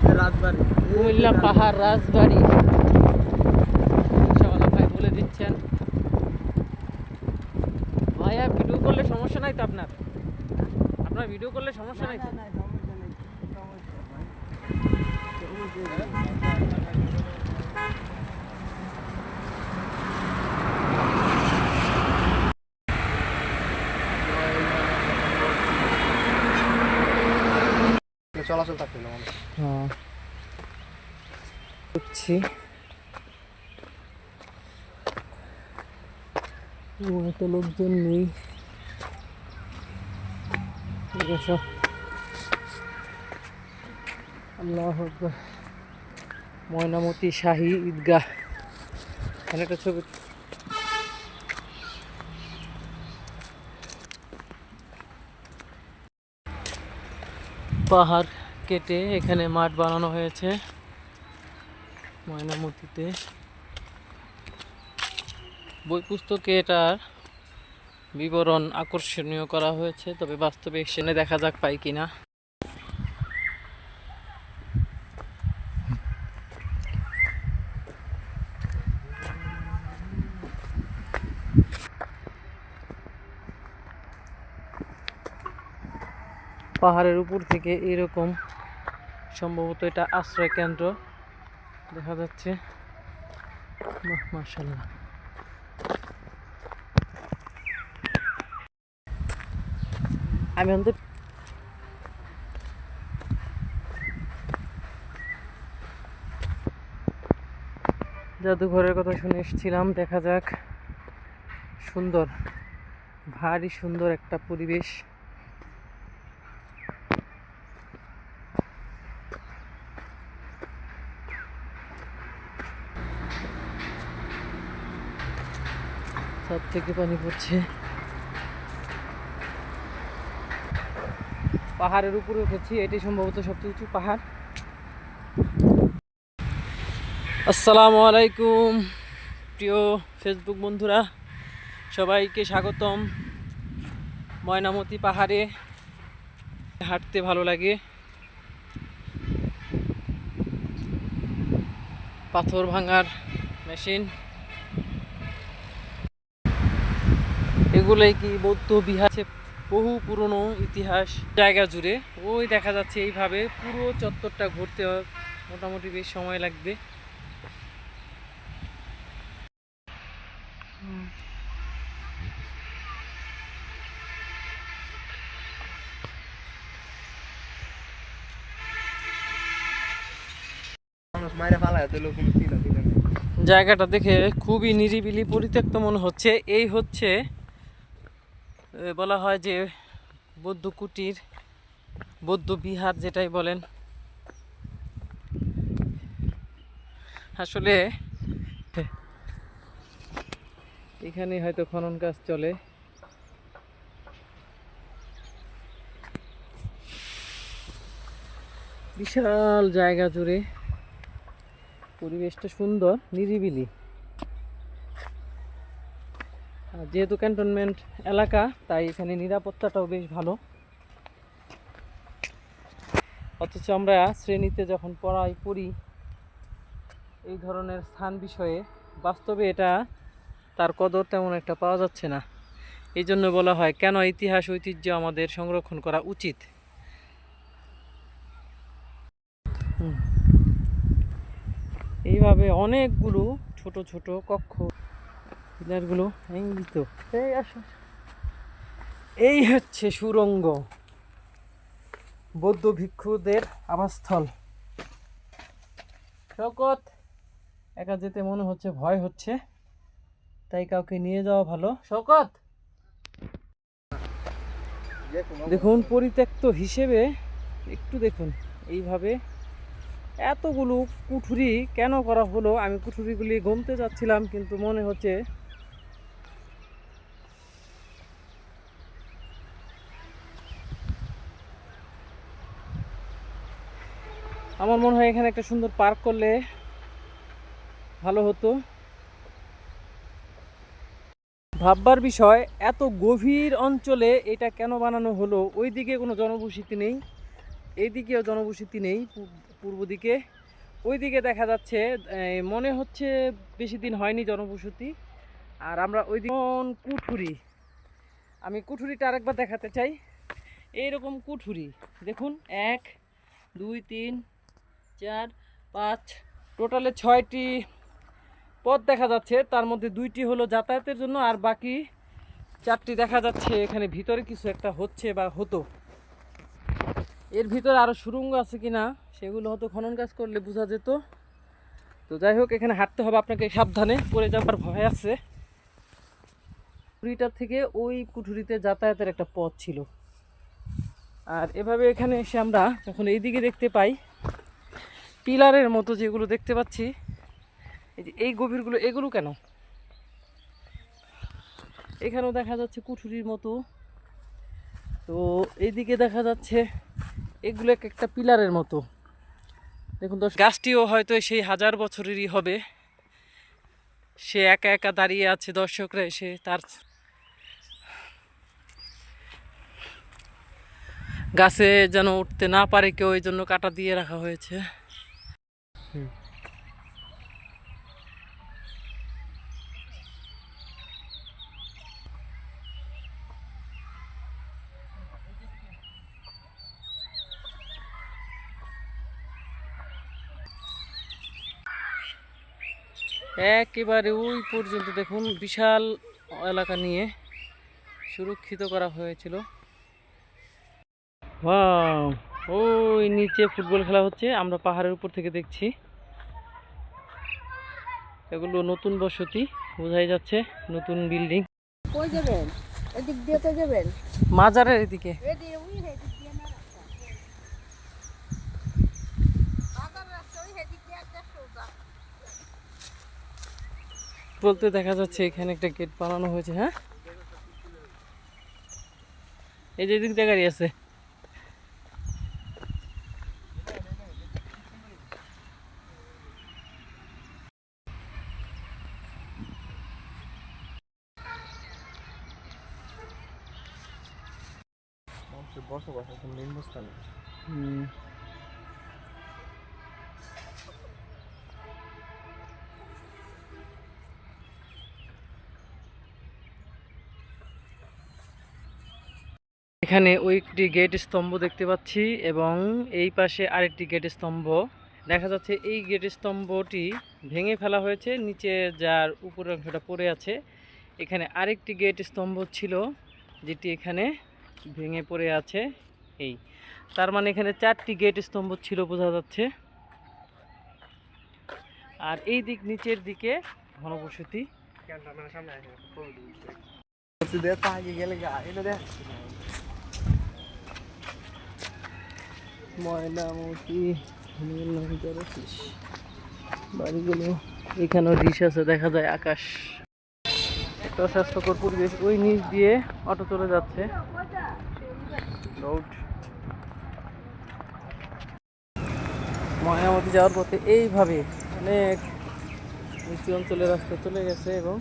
কুমিল্লা পাহাড় রাজবাড়ি ইনশাআল্লাহ ভাই বলে দিচ্ছেন। ভাইয়া ভিডিও করলে সমস্যা নাই তো আপনার? আপনার ভিডিও করলে সমস্যা নাই তো? চলাচল থাকতে না হ্যাঁ বুঝছি। এত লোকজন নেই। আল্লাহু আকবার। ময়নামতি শাহী ঈদগাহ, এখানে একটা ছবি। পাহাড় কেটে এখানে মাঠ বানানো হয়েছে ময়নামতিতে। বই পুস্তকে এটার বিবরণ আকর্ষণীয় করা হয়েছে, তবে বাস্তবে এখানে দেখা যাক পাই কিনা। পাহাড়ের উপর থেকে এরকম সম্ভবত এটা আশ্রয় কেন্দ্র দেখা যাচ্ছে। মাশাআল্লাহ। আমি অন্তত জাদুঘরের কথা শুনে এসেছিলাম, দেখা যাক। সুন্দর, ভারী সুন্দর একটা পরিবেশ। ছাদ থেকে পানি পড়ছে। পাহাড়ের উপরে উঠেছি, এটি সম্ভবত সবচেয়ে উঁচু পাহাড়। আসসালামু আলাইকুম প্রিয় ফেসবুক বন্ধুরা, সবাইকে স্বাগতম। ময়নামতি পাহাড়ে হাঁটতে ভালো লাগে। পাথর ভাঙার মেশিন, এগুলোই কি বৌদ্ধ বিহার, বহু পুরনো ইতিহাস জায়গা জুড়ে। ওই দেখা যাচ্ছে এইভাবে পুরো চত্বরটা ঘুরতে মোটামুটি বেশ সময় লাগবে। জায়গাটা দেখে খুবই নিরিবিলি পরিত্যক্ত মনে হচ্ছে। এই হচ্ছে বলা হয় যে বৌদ্ধ কুটির, বৌদ্ধ বিহার যেটাই বলেন। আসলে এখানে হয়তো খনন কাজ চলে। বিশাল জায়গা জুড়ে, পরিবেশটা সুন্দর, নিরিবিলি। যেহেতু ক্যান্টনমেন্ট এলাকা, তাই এখানে নিরাপত্তাটাও বেশ ভালো। অথচ আমরা শ্রেণীতে যখন পড়ি এই ধরনের স্থান বিষয়ে, বাস্তবে এটা তার কদর তেমন একটা পাওয়া যাচ্ছে না। এই জন্য বলা হয় কেন ইতিহাস ঐতিহ্য আমাদের সংরক্ষণ করা উচিত। এইভাবে অনেকগুলো ছোট ছোট কক্ষ, পিলারগুলো এই হচ্ছে সুড়ঙ্গ, বৌদ্ধ ভিক্ষুদের আবাসস্থল। শওকত, একা যেতে মনে হচ্ছে ভয় হচ্ছে, তাই কাউকে নিয়ে যাওয়া ভালো। শওকত, দেখুন পরিত্যক্ত হিসেবে একটু দেখুন এইভাবে এতগুলো কুঠুরি কেন করা হলো। আমি কুঠুরিগুলি গুনতে যাচ্ছিলাম, কিন্তু মনে হচ্ছে আমার মনে হয় এখানে একটা সুন্দর পার্ক করলে ভালো হতো। ভাববার বিষয়, এত গভীর অঞ্চলে এটা কেন বানানো হলো? ওইদিকে কোনো জনবসতি নেই, এইদিকেও জনবসতি নেই, পূর্ব দিকে। ওই দিকে দেখা যাচ্ছে মনে হচ্ছে বেশি দিন হয়নি জনবসতি। আর আমরা ওই দিকে কুঠুরি, আমি কুঠুরিটা আরেকবার দেখাতে চাই। এইরকম কুঠুরি দেখুন, 1 2 3 4 5, টোটালে 6টি পথ দেখা যাচ্ছে। তার মধ্যে 2টি হলো যাতায়াতের জন্য, আর বাকি 4টি দেখা যাচ্ছে এখানে ভিতরে কিছু একটা হচ্ছে বা হতো। এর ভিতরে আরও সুড়ঙ্গ আছে কিনা সেগুলো হয়তো খনন কাজ করলে বোঝা যেত। তো যাই হোক, এখানে হাঁটতে হবে আপনাকে সাবধানে, পড়ে যাওয়ার ভয় আছে। কুঠুরিটা থেকে ওই কুঠুরিতে যাতায়াতের একটা পথ ছিল। আর এভাবে এখানে এসে আমরা যখন এইদিকে দেখতে পাই পিলারের মতো যেগুলো দেখতে পাচ্ছি, এই যে এই গভীরগুলো, এগুলো কেন? এখানেও দেখা যাচ্ছে কুঠুরির মতো। তো এইদিকে দেখা যাচ্ছে এগুলো একটা পিলারের মতো। দেখুন তো, গাছটিও হয়তো সেই 1000 বছরেরই হবে। সে একা একা দাঁড়িয়ে আছে, দর্শকরা এসে তার গাছে যেন উঠতে না পারে কেউ, এই জন্য কাটা দিয়ে রাখা হয়েছে। একেবারে ওই পর্যন্ত দেখুন, বিশাল এলাকা নিয়ে সুরক্ষিত করা হয়েছিল। ওয়াও, ওই নিচে ফুটবল খেলা হচ্ছে, আমরা পাহাড়ের উপর থেকে দেখছি। এগুলো নতুন বসতি, বোঝাই যাচ্ছে নতুন বিল্ডিং। কই যাবেন? এদিক দিয়ে তো যাবেন। মাজারের এদিকে এদিকে ওই এদিক দিয়ে না রাস্তা। বাজার রাস্তা ওই এদিক দিয়ে একটা সোজা। বলতে দেখা যাচ্ছে এখানে একটা গেট বানানো হয়েছে। হ্যাঁ, এই যে এদিক দিয়ে গাড়ি আছে। বসবাস এখন নিম্নস্থানে। এখানে ওই একটি গেট স্তম্ভ দেখতে পাচ্ছি, এবং এই পাশে আরেকটি গেট স্তম্ভ দেখা যাচ্ছে। এই গেট স্তম্ভটি ভেঙে ফেলা হয়েছে, নিচে যার উপরের অংশটা পড়ে আছে। এখানে আরেকটি গেট স্তম্ভ ছিল যেটি এখানে ভেঙে পড়ে আছে। এই তার মানে এখানে 4টি গেট স্তম্ভ ছিল বোঝা যাচ্ছে। আর এই দিক নিচের দিকে ঘনবসতি। ময়নামতি বাড়িগুলো, এখানেও ডিশ আছে, দেখা যায় আকাশ। একটা স্বাস্থ্যকর পরিবেশ। ওই নিচ দিয়ে অটো চলে যাচ্ছে, রোড। ময়নামতি যাওয়ার পথে এইভাবে অনেক নিচু অঞ্চলের রাস্তা চলে গেছে, এবং